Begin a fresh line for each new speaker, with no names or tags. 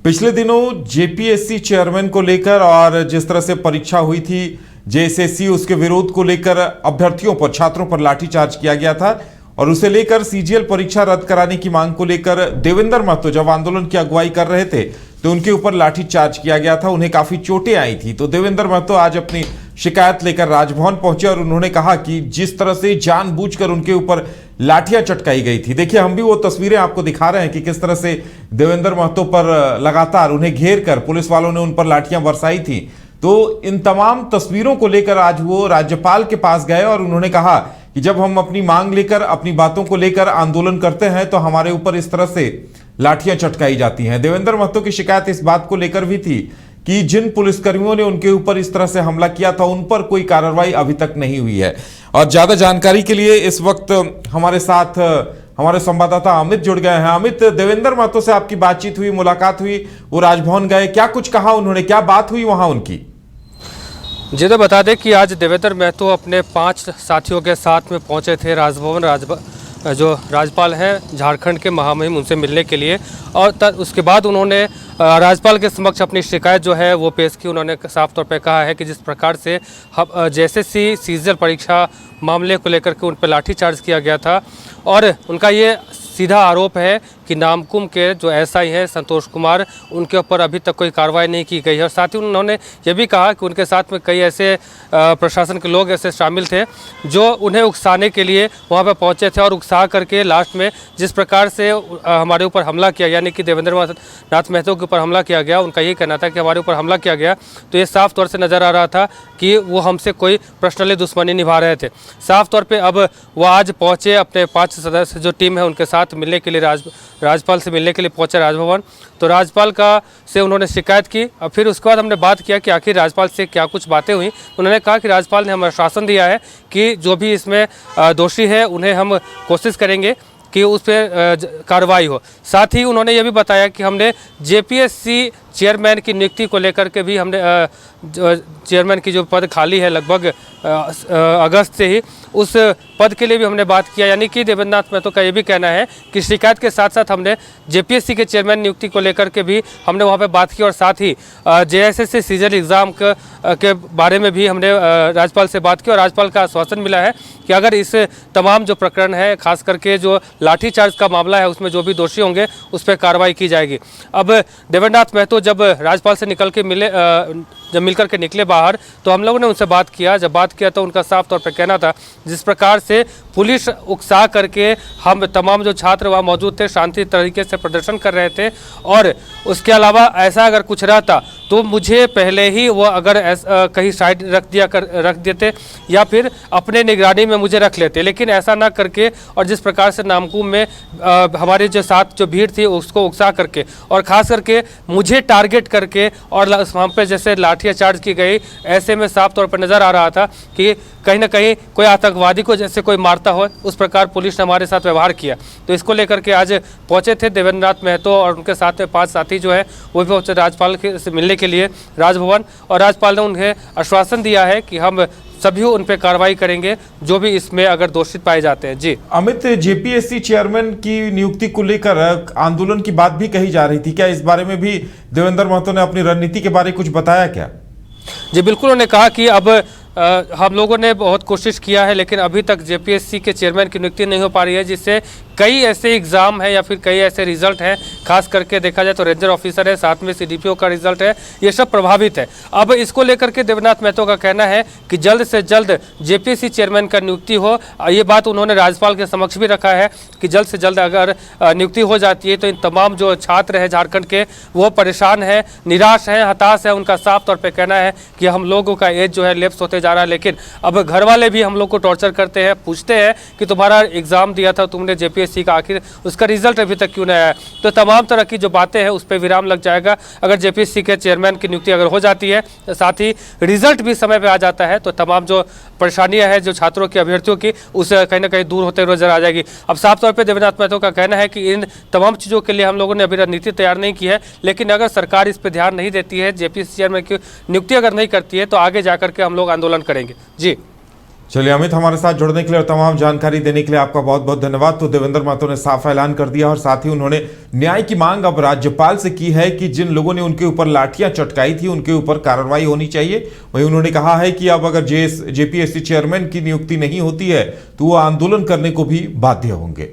पिछले दिनों JPSC chairman को लेकर और जिस तरह से परीक्षा हुई थी जेएसएससी, उसके विरोध को लेकर अभ्यर्थियों पर, छात्रों पर लाठीचार्ज किया गया था और उसे लेकर सीजीएल परीक्षा रद्द कराने की मांग को लेकर देवेंद्र महतो जब आंदोलन की अगुवाई कर रहे थे तो उनके ऊपर लाठीचार्ज किया गया था। उन्हें काफी चोटें आई थी। तो देवेंद्र महतो आज अपनी शिकायत लेकर राजभवन पहुंचे और उन्होंने कहा कि जिस तरह से जानबूझकर उनके ऊपर लाठियां चटकाई गई थी, देखिए हम भी वो तस्वीरें आपको दिखा रहे हैं कि किस तरह से देवेंद्र महतो पर लगातार उन्हें घेर कर पुलिस वालों ने उन पर लाठियां बरसाई थी। तो इन तमाम तस्वीरों को लेकर आज वो राज्यपाल के पास गए और उन्होंने कहा कि जब हम अपनी मांग लेकर, अपनी बातों को लेकर आंदोलन करते हैं तो हमारे ऊपर इस तरह से लाठियां चटकाई जाती हैं। देवेंद्र महतो की शिकायत इस बात को लेकर भी थी कि जिन पुलिसकर्मियों ने उनके ऊपर इस तरह से हमला किया था उन पर कोई कार्रवाई अभी तक नहीं हुई है। और ज्यादा जानकारी के लिए इस वक्त हमारे साथ हमारे संवाददाता अमित जुड़ गए हैं। अमित, देवेंद्र महतो से आपकी बातचीत हुई, मुलाकात हुई, वो राजभवन गए, क्या कुछ कहा उन्होंने, क्या बात हुई वहां उनकी?
जी तो बता दें कि आज देवेंद्र महतो अपने 5 साथियों के साथ में पहुंचे थे राजभवन। जो राज्यपाल हैं झारखंड के महामहिम, उनसे मिलने के लिए, और उसके बाद उन्होंने राज्यपाल के समक्ष अपनी शिकायत जो है वो पेश की। उन्होंने साफ तौर पे कहा है कि जिस प्रकार से जेएसएससी सीजीएल परीक्षा मामले को लेकर के उन पर लाठीचार्ज किया गया था और उनका ये सीधा आरोप है कि नामकुम के जो एसआई हैं संतोष कुमार, उनके ऊपर अभी तक कोई कार्रवाई नहीं की गई है। और साथ ही उन्होंने ये भी कहा कि उनके साथ में कई ऐसे प्रशासन के लोग ऐसे शामिल थे जो उन्हें उकसाने के लिए वहाँ पर पहुँचे थे और उकसा करके लास्ट में जिस प्रकार से हमारे ऊपर हमला किया, यानी कि देवेंद्र नाथ महतो के ऊपर हमला किया गया, उनका ये कहना था कि हमारे ऊपर हमला किया गया, तो ये साफ तौर से नज़र आ रहा था कि वो हमसे कोई पर्सनली दुश्मनी निभा रहे थे। साफ तौर पर अब वो आज पहुँचे, अपने 5 सदस्य जो टीम है उनके साथ मिलने के लिए राज्यपाल से मिलने के लिए पहुंचे राजभवन। तो राज्यपाल से उन्होंने शिकायत की और फिर उसके बाद हमने बात किया कि आखिर राज्यपाल से क्या कुछ बातें हुई। उन्होंने कहा कि राज्यपाल ने हमें आश्वासन दिया है कि जो भी इसमें दोषी है उन्हें हम कोशिश करेंगे कि उस पर कार्रवाई हो। साथ ही उन्होंने ये भी बताया कि हमने जेपीएससी चेयरमैन की नियुक्ति को लेकर के भी हमने चेयरमैन की जो पद खाली है लगभग अगस्त से ही, उस पद के लिए भी हमने बात किया। यानी कि देवेंद्र नाथ महतो का ये भी कहना है कि शिकायत के साथ साथ हमने जेपीएससी के चेयरमैन नियुक्ति को लेकर के भी हमने वहाँ पे बात की और साथ ही जेएसएससी सीजीएल एग्ज़ाम के बारे में भी हमने राज्यपाल से बात की और राज्यपाल का आश्वासन मिला है कि अगर इस तमाम जो प्रकरण है, खास करके जो लाठीचार्ज का मामला है, उसमें जो भी दोषी होंगे उस पर कार्रवाई की जाएगी। अब देवेंद्र नाथ महतो जब राज्यपाल से जब मिलकर के निकले बाहर तो हम लोगों ने उनसे बात किया। जब बात किया तो उनका साफ तौर पर कहना था जिस प्रकार से पुलिस उकसा करके हम तमाम जो छात्र वहाँ मौजूद थे शांति तरीके से प्रदर्शन कर रहे थे और उसके अलावा ऐसा अगर कुछ रहता तो मुझे पहले ही वो अगर कहीं साइड रख देते या फिर अपने निगरानी में मुझे रख लेते, लेकिन ऐसा ना करके और जिस प्रकार से नामकुम में हमारे जो साथ जो भीड़ थी उसको उकसा करके और ख़ास करके मुझे टारगेट करके और वहाँ पे जैसे लाठियाँ चार्ज की गई, ऐसे में साफ तौर पर नज़र आ रहा था कि कहीं ना कहीं कोई आतंकवादी को जैसे कोई मारता हो उस प्रकार पुलिस ने हमारे साथ व्यवहार किया। तो इसको लेकर के आज पहुंचे थे देवेंद्र नाथ महतो और उनके साथ में 5 साथी जो है वो भी पहुंचे राज्यपाल से मिलने के लिए राजभवन, और राज्यपाल ने उन्हें आश्वासन दिया है कि हम सभी उन पर कार्रवाई करेंगे जो भी इसमें अगर दोषित पाए जाते हैं। जी
अमित, जेपीएससी चेयरमैन की नियुक्ति को लेकर आंदोलन की बात भी कही जा रही थी, क्या इस बारे में भी देवेंद्र महतो ने अपनी रणनीति के बारे में कुछ बताया क्या?
जी बिल्कुल, उन्होंने कहा कि अब हम लोगों ने बहुत कोशिश किया है लेकिन अभी तक जेपीएससी के चेयरमैन की नियुक्ति नहीं हो पा रही है, जिससे कई ऐसे एग्ज़ाम हैं या फिर कई ऐसे रिजल्ट हैं, खास करके देखा जाए तो रेंजर ऑफिसर है, साथ में सीडीपीओ का रिजल्ट है, ये सब प्रभावित है। अब इसको लेकर के देवेंद्र नाथ महतो का कहना है कि जल्द से जल्द जेपीएससी चेयरमैन का नियुक्ति हो। ये बात उन्होंने राज्यपाल के समक्ष भी रखा है कि जल्द से जल्द अगर नियुक्ति हो जाती है तो इन तमाम जो छात्र हैं झारखंड के वो परेशान हैं, निराश हैं, हताश है। उनका साफ तौर पर कहना है कि हम लोगों का एज जो है लेप्स होते जा रहा है, लेकिन अब घर वाले भी हम लोग को टॉर्चर करते हैं, पूछते हैं कि तुम्हारा एग्ज़ाम दिया था तुमने जेपीएससी का, आखिर उसका रिजल्ट अभी तक क्यों नहीं आया। तो तमाम तरह की जो बातें हैं उस पर विराम लग जाएगा अगर जेपीएससी के चेयरमैन की नियुक्ति अगर हो जाती है, साथ ही रिजल्ट भी समय पर आ जाता है तो तमाम जो परेशानियां हैं जो छात्रों की, अभ्यर्थियों की, उसे कहीं ना कहीं दूर होते हुए नजर आ जाएगी। अब साफ तौर पर देवेंद्र नाथ महतो का कहना है कि इन तमाम चीज़ों के लिए हम लोगों ने अभी रणनीति तैयार नहीं की है, लेकिन अगर सरकार इस पर ध्यान नहीं देती है, जेपीएससी चेयरमैन की नियुक्ति अगर नहीं करती है तो आगे जाकर के हम लोग आंदोलन करेंगे। जी
चलिए अमित, हमारे साथ जुड़ने के लिए और तमाम जानकारी देने के लिए आपका बहुत बहुत धन्यवाद। तो देवेंद्र महतो ने साफ ऐलान कर दिया और साथ ही उन्होंने न्याय की मांग अब राज्यपाल से की है कि जिन लोगों ने उनके ऊपर लाठियां चटकाई थी उनके ऊपर कार्रवाई होनी चाहिए। वहीं उन्होंने कहा है कि अब अगर जेपीएससी चेयरमैन की नियुक्ति नहीं होती है तो वो आंदोलन करने को भी बाध्य होंगे।